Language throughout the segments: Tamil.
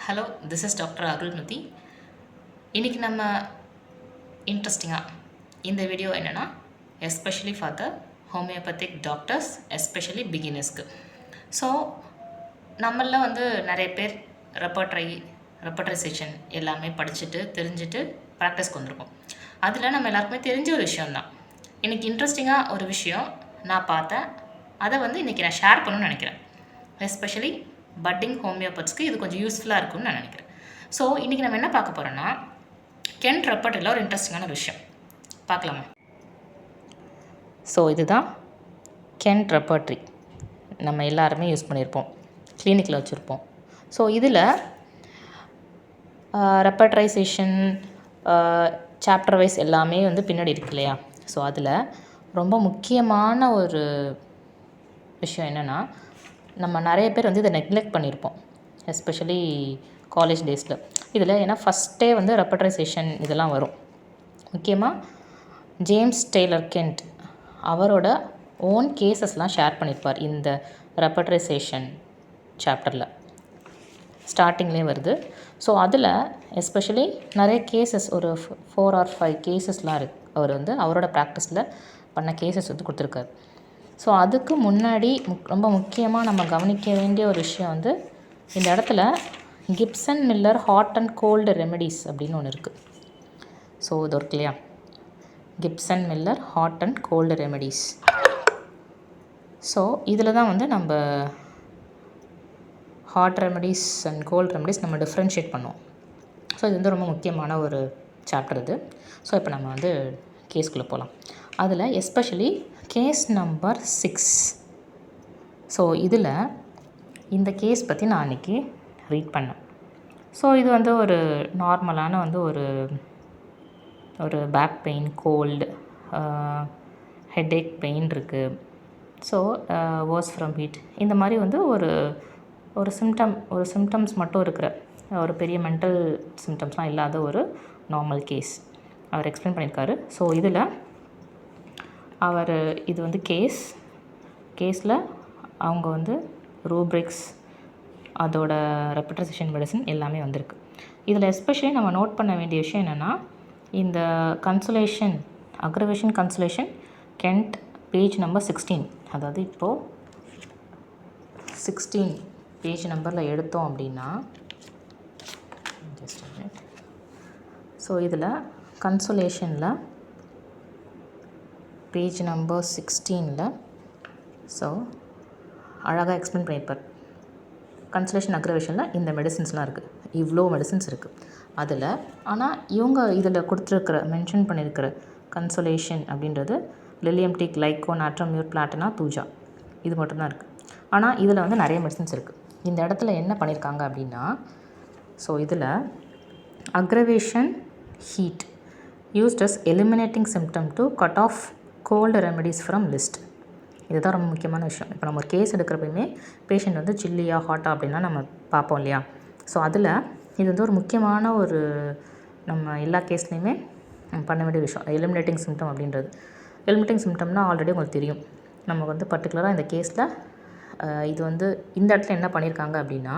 Hello, this is doctor Arulmathi. இன்றைக்கி நம்ம இன்ட்ரெஸ்டிங்காக இந்த வீடியோ என்னென்னா, especially for the homeopathic doctors, especially பிகினர்ஸ்க்கு. ஸோ நம்மளில் நிறைய பேர் ரெப்பர்ட்ரைசேஷன் எல்லாமே படிச்சுட்டு தெரிஞ்சுட்டு ப்ராக்டிஸ்க்கு வந்திருக்கோம். அதில் நம்ம எல்லாருக்குமே தெரிஞ்ச ஒரு விஷயந்தான். இன்றைக்கி இன்ட்ரெஸ்டிங்காக ஒரு விஷயம் நான் பார்த்தேன். அதை இன்றைக்கி நான் ஷேர் பண்ணணும்னு நினைக்கிறேன். எஸ்பெஷலி பட்டிங் ஹோமியோபதிஸ்க்கு இது கொஞ்சம் யூஸ்ஃபுல்லாக இருக்கும்னு நான் நினைக்கிறேன். ஸோ இன்றைக்கி நம்ம என்ன பார்க்க போகிறோன்னா, கென்ட் ரெப்பர்ட்டரியில் ஒரு இன்ட்ரெஸ்டிங்கான விஷயம் பார்க்கலாமா? ஸோ இதுதான் கென்ட் ரெப்பர்ட்ரி. நம்ம எல்லாருமே யூஸ் பண்ணியிருப்போம், கிளினிக்கில் வச்சுருப்போம். ஸோ இதில் ரெப்பர்ட்ரைசேஷன் சாப்டர் வைஸ் எல்லாமே பின்னாடி இருக்கு இல்லையா? ஸோ அதில் ரொம்ப முக்கியமான ஒரு விஷயம் என்னென்னா, நம்ம நிறைய பேர் இதை நெக்லெக்ட் பண்ணியிருப்போம், எஸ்பெஷலி காலேஜ் டேஸில். இதில் ஏன்னா ஃபஸ்ட்டே ரெப்பர்ட்ரைசேஷன் இதெல்லாம் வரும். முக்கியமாக ஜேம்ஸ் டெய்லர் கென்ட் அவரோட ஓன் கேசஸ்லாம் ஷேர் பண்ணியிருப்பார் இந்த ரெப்பர்ட்ரைசேஷன் சாப்டரில். ஸ்டார்டிங்லேயே வருது. ஸோ அதில் எஸ்பெஷலி நிறைய கேசஸ், ஒரு 4 or 5 கேசஸ்லாம் இருக்குது. அவர் அவரோட ப்ராக்டிஸில் பண்ண கேசஸ் கொடுத்துருக்காரு. ஸோ அதுக்கு முன்னாடி ரொம்ப முக்கியமாக நம்ம கவனிக்க வேண்டிய ஒரு விஷயம் இந்த இடத்துல Gibson Miller hot and cold remedies அப்படின்னு ஒன்று இருக்குது. ஸோ இது இருக்கு இல்லையா, Gibson Miller hot and cold remedies. So இதில் தான் நம்ம hot remedies and cold remedies நம்ம டிஃப்ரென்ஷியேட் பண்ணுவோம். ஸோ இது ரொம்ப முக்கியமான ஒரு சாப்டர் இது. ஸோ இப்போ நம்ம கேஸ்குள்ளே போகலாம். அதில் எஸ்பெஷலி கேஸ் நம்பர் 6. ஸோ இதில் இந்த கேஸ் பற்றி நான் அன்றைக்கி ரீட் பண்ணேன். ஸோ இது ஒரு நார்மலான ஒரு back pain, cold, headache pain இருக்குது. ஸோ வர்ஸ் ஃப்ரம் ஹீட், இந்த மாதிரி ஒரு சிம்டம்ஸ் மட்டும் இருக்கிற ஒரு பெரிய மென்டல் சிம்டம்ஸ்லாம் இல்லாத ஒரு நார்மல் கேஸ் அவர் எக்ஸ்பிளைன் பண்ணியிருக்காரு. ஸோ இதில் அவர் இது கேஸில் அவங்க ரூப்ரிக்ஸ், அதோட ரெப்பர்ட்ரைசேஷன் மெடிசன் எல்லாமே வந்திருக்கு. இதில் எஸ்பெஷலி நம்ம நோட் பண்ண வேண்டிய விஷயம் என்னென்னா, இந்த cancellation, aggravation cancellation கென்ட் page number 16, அதாவது இப்போது 16 பேஜ் நம்பரில் எடுத்தோம் அப்படின்னா, ஸோ இதில் கன்சலேஷனில் பேஜ் நம்பர் 16ல் ஸோ அழகாக எக்ஸ்பிளைன் பண்ணியிருப்பார். கன்சலேஷன் அக்ரவேஷனில் இந்த மெடிசின்ஸ்லாம் இருக்குது, இவ்வளோ மெடிசின்ஸ் இருக்குது அதில். ஆனால் இவங்க இதில் கொடுத்துருக்கிற மென்ஷன் பண்ணியிருக்கிற கன்சலேஷன் அப்படின்றது லிலியம் டீக், லைக்கோன், ஆட்ரோமியூர், பிளாட்டினா, தூஜா, இது மட்டும்தான் இருக்குது. ஆனால் இதில் நிறைய மெடிசின்ஸ் இருக்குது. இந்த இடத்துல என்ன பண்ணியிருக்காங்க அப்படின்னா, ஸோ இதில் aggravation heat used as eliminating symptom to cut off cold remedies from list. இதுதான் ரொம்ப முக்கியமான விஷயம். இப்போ நம்ம ஒரு கேஸ் எடுக்கிறப்பயுமே பேஷண்ட் சில்லியா ஹாட்டா அப்படின்னா நம்ம பார்ப்போம் இல்லையா? ஸோ அதில் இது ஒரு முக்கியமான ஒரு நம்ம எல்லா கேஸ்லேயுமே பண்ண வேண்டிய விஷயம், எலிமினேட்டிங் சிம்டம் அப்படின்றது. எலிமினேட்டிங் சிம்டம்னா ஆல்ரெடி உங்களுக்கு தெரியும். நம்ம பர்டிகுலராக இந்த கேஸில் இது இந்த இடத்துல என்ன பண்ணியிருக்காங்க அப்படின்னா,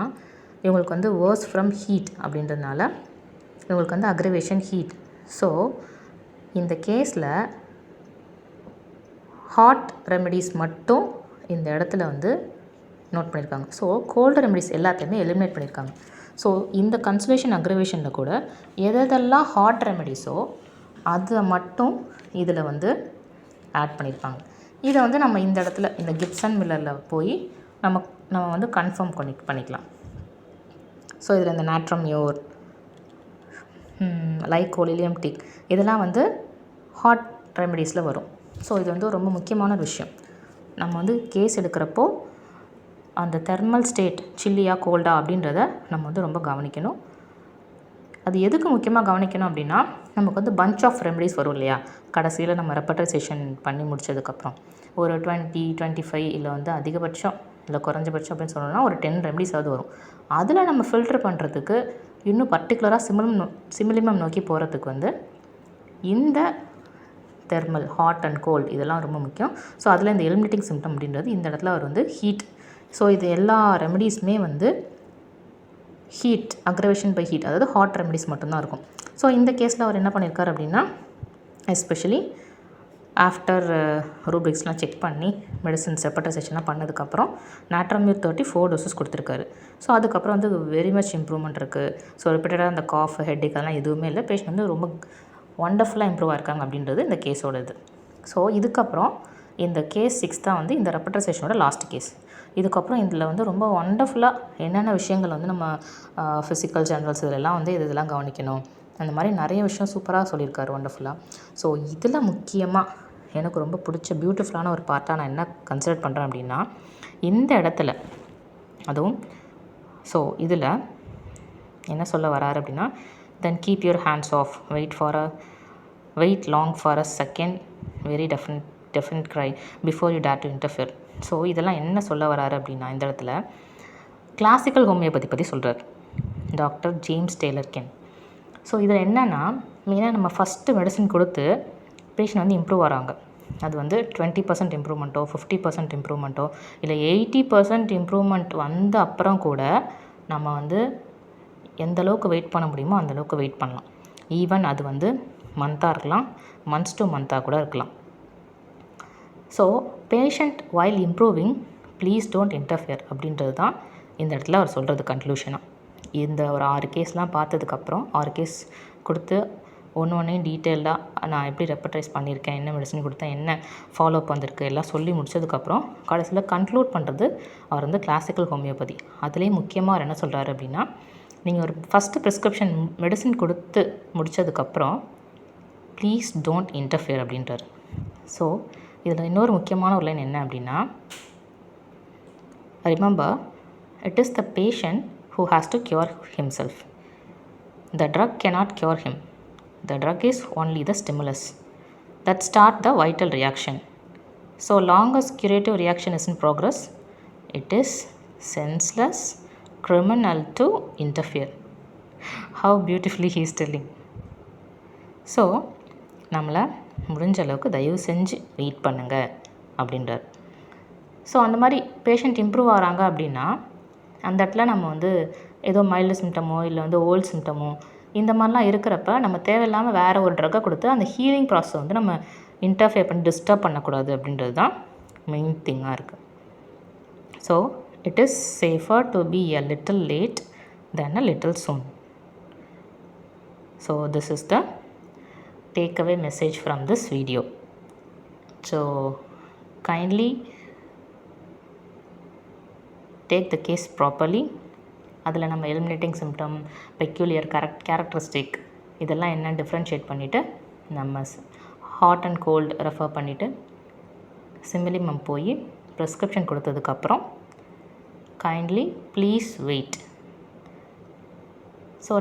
இவங்களுக்கு வேர்ஸ் ஃப்ரம் ஹீட் அப்படின்றதுனால இவங்களுக்கு அக்ரவேஷன் ஹீட். ஸோ இந்த கேஸில் ஹாட் ரெமெடிஸ் மட்டும் இந்த இடத்துல நோட் பண்ணியிருக்காங்க. ஸோ கோல்டு ரெமெடிஸ் எல்லாத்தையுமே எலிமினேட் பண்ணியிருக்காங்க. ஸோ இந்த கன்சலேஷன் அக்ரவேஷனில் கூட எதெல்லாம் ஹாட் ரெமெடிஸோ அதை மட்டும் இதில் ஆட் பண்ணியிருப்பாங்க. இதை நம்ம இந்த இடத்துல இந்த கிப்சன் மில்லரில் போய் நம்ம கன்ஃபார்ம் பண்ணிக்கலாம். ஸோ இதில் இந்த நாட்ரோமியூர், லைக்கோ, லிலியம் டீக் இதெல்லாம் ஹாட் ரெமெடிஸில் வரும். ஸோ இது ரொம்ப முக்கியமான விஷயம். நம்ம கேஸ் எடுக்கிறப்போ அந்த தெர்மல் ஸ்டேட் சில்லியா கோல்டா அப்படின்றத நம்ம ரொம்ப கவனிக்கணும். அது எதுக்கு முக்கியமாக கவனிக்கணும் அப்படின்னா, நமக்கு பஞ்ச் ஆஃப் ரெமெடிஸ் வரும் இல்லையா? கடைசியில் நம்ம ரெப்பர்ட்ரைசேஷன் பண்ணி முடிச்சதுக்கப்புறம் ஒரு 20, 25 இல்லை அதிகபட்சம் இல்லை குறைஞ்சபட்சம் அப்படின்னு சொல்லணும்னா ஒரு 10 ரெமெடிஸாவது வரும். அதில் நம்ம ஃபில்டர் பண்ணுறதுக்கு இன்னும் பர்டிகுலராக சிமிலிமம் நோக்கி போகிறதுக்கு இந்த தெர்மல், ஹாட் அண்ட் கோல்டு இதெல்லாம் ரொம்ப முக்கியம். ஸோ அதில் இந்த எலிமினேட்டிங் சிம்டம் அப்படின்றது இந்த இடத்துல அவர் ஹீட். ஸோ இது எல்லா ரெமெடிஸுமே ஹீட், அக்ரவேஷன் பை ஹீட், அதாவது ஹாட் ரெமடிஸ் மட்டும்தான் இருக்கும். ஸோ இந்த கேஸில் அவர் என்ன பண்ணியிருக்கார் அப்படின்னா, எஸ்பெஷலி ஆஃப்டர் ரூபிக்ஸ்லாம் செக் பண்ணி மெடிசன்ஸ் ரெப்பட்ரைசேஷன்லாம் பண்ணதுக்கப்புறம் நாட்ரமியூர் 30 4 டோசஸ் கொடுத்துருக்காரு. ஸோ அதுக்கப்புறம் வந்து வெரி மச் இம்ப்ரூவ்மெண்ட் இருக்குது. ஸோ ரிப்பீட்டடாக அந்த காஃப், ஹெட்டேக் அதெல்லாம் எதுவுமே இல்லை. பேஷண்ட் வந்து ரொம்ப ஒண்டர்ஃபுல்லாக இம்ப்ரூவ் ஆயிருக்காங்க அப்படின்றது இந்த கேஸோட இது. ஸோ இதுக்கப்புறம் இந்த கேஸ் 6 தான் வந்து இந்த ரெப்பட்ரைசேஷனோட லாஸ்ட் கேஸ். இதுக்கப்புறம் இதில் வந்து ரொம்ப ஒண்டர்ஃபுல்லாக என்னென்ன விஷயங்கள் வந்து நம்ம ஃபிசிக்கல் ஜெர்னல்ஸ் இதெல்லாம் வந்து இதெல்லாம் கவனிக்கணும், அந்த மாதிரி நிறைய விஷயம் சூப்பராக சொல்லியிருக்காரு ஒண்டர்ஃபுல்லாக. ஸோ இதில் முக்கியமாக எனக்கு ரொம்ப பிடிச்ச பியூட்டிஃபுல்லான ஒரு பார்ட்டாக நான் என்ன கன்சிடர் பண்ணுறேன் அப்படின்னா, இந்த இடத்துல அதுவும் ஸோ இதில் என்ன சொல்ல வராரு அப்படின்னா, then keep your hands off, wait long for a second, very definite cry before you dare to interfere. So இதெல்லாம் என்ன சொல்ல வராரு அப்படின்னா, இந்த இடத்துல கிளாசிக்கல் ஹோமியோபதி பற்றி சொல்கிறார் doctor James Taylor Kent. So இதில் என்னென்னா, மெயினாக நம்ம ஃபஸ்ட்டு மெடிசன் கொடுத்து பேஷண்ட் வந்து இம்ப்ரூவ் ஆகிறாங்க. அது வந்து 20% இம்ப்ரூவ்மெண்ட்டோ 50% இம்ப்ரூவ்மெண்ட்டோ இல்லை 80% இம்ப்ரூவ்மெண்ட் வந்த அப்புறம் கூட நம்ம வந்து எந்தளவுக்கு வெயிட் பண்ண முடியுமோ அந்தளவுக்கு வெயிட் பண்ணலாம். ஈவன் அது வந்து மந்த்தாக இருக்கலாம், மந்த்ஸ் டு மந்த்தாக கூட இருக்கலாம். So patient while improving please don't interfere அப்படின்றது தான் இந்த இடத்துல அவர் சொல்கிறது கன்க்ளூஷனாக. இந்த ஒரு 6 கேஸ்லாம் பார்த்ததுக்கப்புறம் 6 கேஸ் கொடுத்து ஒன்றையும் டீட்டெயில்டாக நான் எப்படி ரெப்பட்ரைஸ் பண்ணியிருக்கேன், என்ன மெடிசன் கொடுத்தேன், என்ன ஃபாலோ அப் வந்திருக்கு எல்லாம் சொல்லி முடிச்சதுக்கப்புறம் கடைசியில் கன்க்ளூட் பண்ணுறது அவர் வந்து கிளாசிக்கல் ஹோமியோபதி. அதுலேயும் முக்கியமாக அவர் என்ன சொல்கிறாரு அப்படின்னா, நீங்கள் ஒரு ஃபஸ்ட்டு ப்ரிஸ்கிரிப்ஷன் மெடிசன் கொடுத்து முடித்ததுக்கப்புறம் ப்ளீஸ் டோன்ட் இன்டர்ஃபியர் அப்படின்றார். ஸோ இதில் இன்னொரு முக்கியமான ஒரு லைன் என்ன அப்படின்னா, remember it is the patient who has to cure himself. The drug cannot cure him. The drug is only the stimulus that start the vital reaction. So long as curative reaction is in progress, it is senseless, criminal to interfere. How beautifully he is telling. So நம்மளை முடிஞ்ச அளவுக்கு தயவு செஞ்சு வெயிட் பண்ணுங்க அப்படின்றார். ஸோ அந்த மாதிரி பேஷண்ட் இம்ப்ரூவ் ஆகிறாங்க அப்படின்னா அந்த இடத்துல நம்ம வந்து ஏதோ மைல்டு சிம்டமோ இல்லை வந்து ஓல்டு சிம்டமோ இந்த மாதிரிலாம் இருக்கிறப்ப நம்ம தேவையில்லாமல் வேறு ஒரு ட்ரக்கை கொடுத்து அந்த ஹீலிங் ப்ராசஸ் வந்து நம்ம இன்டர்ஃபியர் பண்ணி டிஸ்டர்ப் பண்ணக்கூடாது அப்படின்றது தான் மெயின் திங்காக இருக்குது. So it is safer to be a little late than a little soon. So this is the takeaway message from this video. So kindly take the case properly. அதில் நம்ம எலிமினேட்டிங் சிம்டம், பெக்யூலியர் கேரக்டரிஸ்டிக் இதெல்லாம் என்ன டிஃப்ரென்ஷியேட் பண்ணிவிட்டு நம்ம ஹாட் அண்ட் கோல்டு ரெஃபர் பண்ணிவிட்டு சிமிலிமம் போய் ப்ரிஸ்கிரிப்ஷன் கொடுத்ததுக்கப்புறம் கைண்ட்லி ப்ளீஸ் வெயிட். ஸோ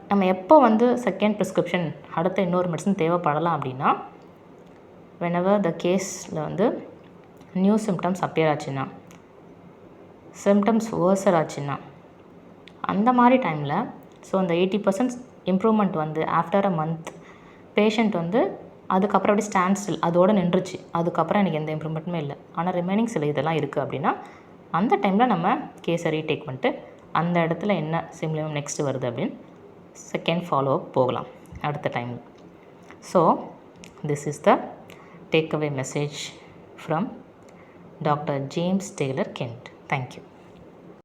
நம்ம எப்போ வந்து செகண்ட் ப்ரிஸ்கிரிப்ஷன் அடுத்த இன்னொரு மெடிசன் தேவைப்படலாம் அப்படின்னா, whenever the கேஸில் வந்து நியூ சிம்டம்ஸ் அப்பியர் ஆச்சுன்னா, சிம்டம்ஸ் வேர்சர் ஆச்சுன்னா, அந்த மாதிரி டைமில் ஸோ அந்த 80% இம்ப்ரூவ்மெண்ட் வந்து ஆஃப்டர் அ மந்த் பேஷண்ட் வந்து அதுக்கப்புறம் அப்படி ஸ்டாண்ட் ஸ்டில் அதோடு நின்றுச்சு, அதுக்கப்புறம் எனக்கு எந்த இம்ப்ரூவ்மெண்ட்டுமே இல்லை, ஆனால் ரிமைனிங் சில இதெல்லாம் இருக்குது அப்படின்னா அந்த டைமில் நம்ம கேஸை ரீடேக் பண்ணிட்டு அந்த இடத்துல என்ன சிம்லிமம் நெக்ஸ்ட்டு வருது அப்படின்னு செகண்ட் ஃபாலோ அப் போகலாம் அடுத்த டைமில். So this is the takeaway message from doctor James Taylor Kent. Thank you.